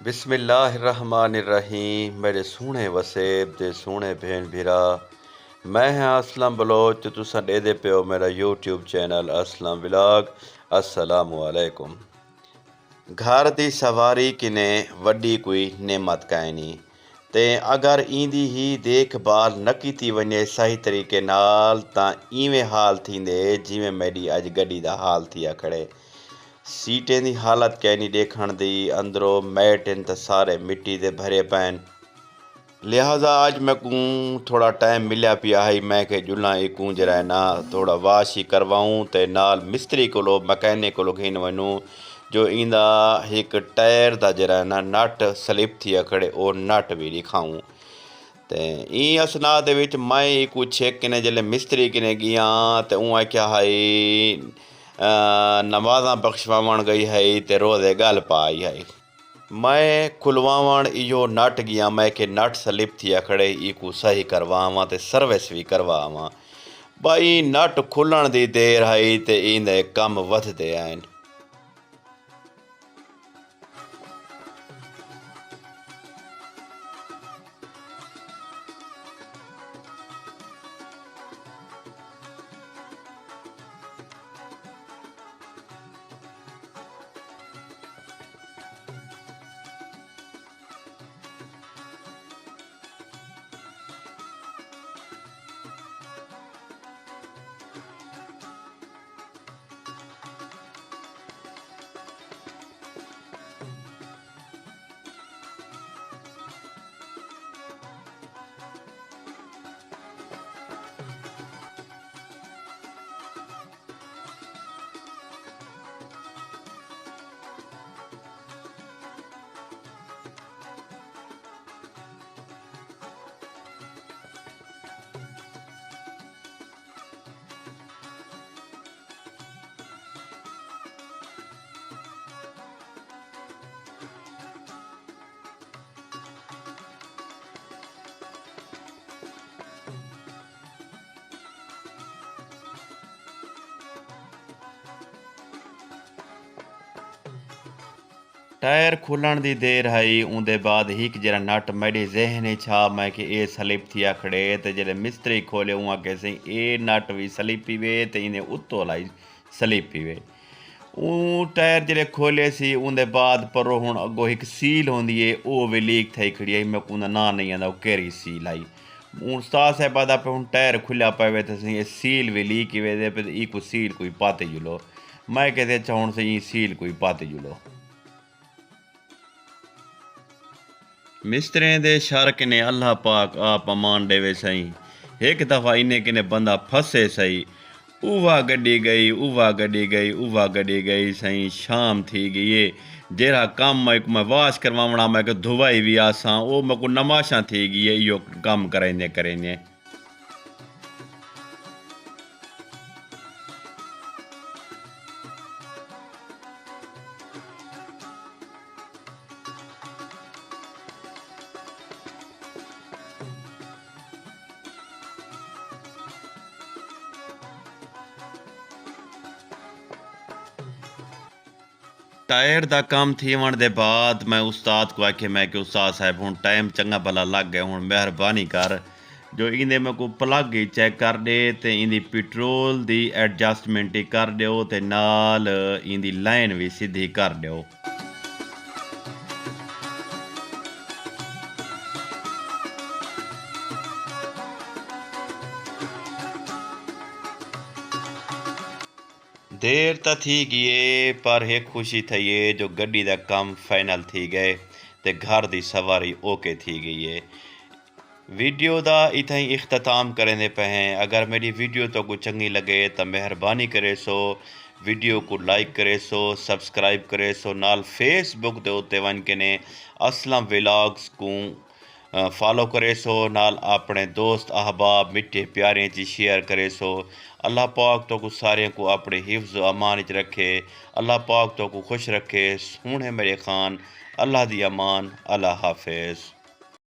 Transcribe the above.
बिस्मिल्लाहिर्रहमानिर्रहीम। मेरे सोहने वसेब ते सोहने भेण भीरा, मैं हां असलम बलोच ते तुसां ॾेदे पियो मेरा यूट्यूब चैनल असलम व्लॉग। अस्सलामु अलैकुम। घर दी सवारी किने वड्डी कोई नेमत काइनी ते अगर इंदी ही देखभाल न कीती वञे सही तरीके नाल तां इवें हाल थींदे जिवें मेरी अज गड्डी दा हाल थिया खड़े। सीटें की हालत कै नहीं देखण दी, अंदरों मैट इन तो सारे मिट्टी दे भरे पैन। लिहाजा अज मैं को थोड़ा टाइम मिलिया पिया है, मैं के जुला इकूं जरा ना थोड़ा वाश ही करवाऊँ तो नाल मिस्त्री को मकैनिक को घिन वनूँ जो इंदा एक टायर दा जरा ना नट स्लिप थी खड़े ओ नट भी दिखाऊँ। तो ई असना दे विच मैं को चेक किने जल्ले मिस्त्री किने गया तो ऊँ क्या है नमाज़ा बख्शवावण गई है ते रोज़े गल पाई है। मैं खुलवावण इो नट गया, मैं के नट स्लिप थिया खड़े इको सही करवावां ते सर्विस भी करवावां। भाई नट खुलण दी देर है ते इंदे कम वधदे आहिनि। टायर खुलण दी देर है उनके बाद एक जरा नट मेरे जहन छा मैं कि ए स्लिप थिया खड़े तो जल्द मिस्त्री खोले उहाँ के सही ए नट भी स्लिप पी वे तो इन्हें उत्तो लाई स्लिप पी वे। ऊ टायर जल्द खोले सी उनके बाद परो हूँ अगो एक सील होंदी है वो भी लीक थी खड़ी आई। मैं को ना नहीं आता वो केरी सील आई हूँ उस्ताद साहब आदा पे हूँ टायर खुलिया पावे तो सही सील भी लीक ही वे पे ई को सील कोई पाते जुलो। मैं कहते चाहूँ से ई सील कोई पाते जुलो। मिस्त्रियों दे शर किने अल्लाह पाक आप अमान देवे सही। एक दफ़ा इन्हें किने बंदा फंसे सही, उवा गड्डी गई उवा गड्डी गई उवा गड्डी गई सही। शाम थी गई ये जेरा काम मैं वाश करवावणा मैं धुवाई भी आसा वो मैं को नमाशा थी गई है यो काम करेंगे करेंगे। टायर दा काम थी वन दे बाद मैं उस्ताद को आखे मैं कि उस्ताद साहब हूँ टाइम चंगा भला लग गया हूँ मेहरबानी कर जो इंदे मैं को प्लग ही चेक कर दे ते इंदी पेट्रोल दी एडजस्टमेंट ही कर दियो ते नाल इंदी लाइन भी सीधी कर दियो। देर तो थी गई पर एक खुशी थी है जो गड्डी का काम फाइनल थी गए ते घर की सवारी ओके थी गई है। वीडियो का इतना ही इख्तिताम करेंदे पे हैं। अगर मेरी वीडियो तो को चंगी लगे तो मेहरबानी करे सो वीडियो को लाइक करे सो सब्सक्राइब करे सो नाल फेसबुक के उत्ते वन के असलम व्लॉग्स को फॉलो करे सो नाल अपने दोस्त अहबाब मिठे प्यारे ची शेयर करे सो। अल्लाह पाक तो को सारे को अपने हिफ्ज़ अमान च रखे। अल्लाह पाक तो को खुश रखे। सोहने मेरे खान अल्लाह दी अमान। अल्लाह हाफिज़।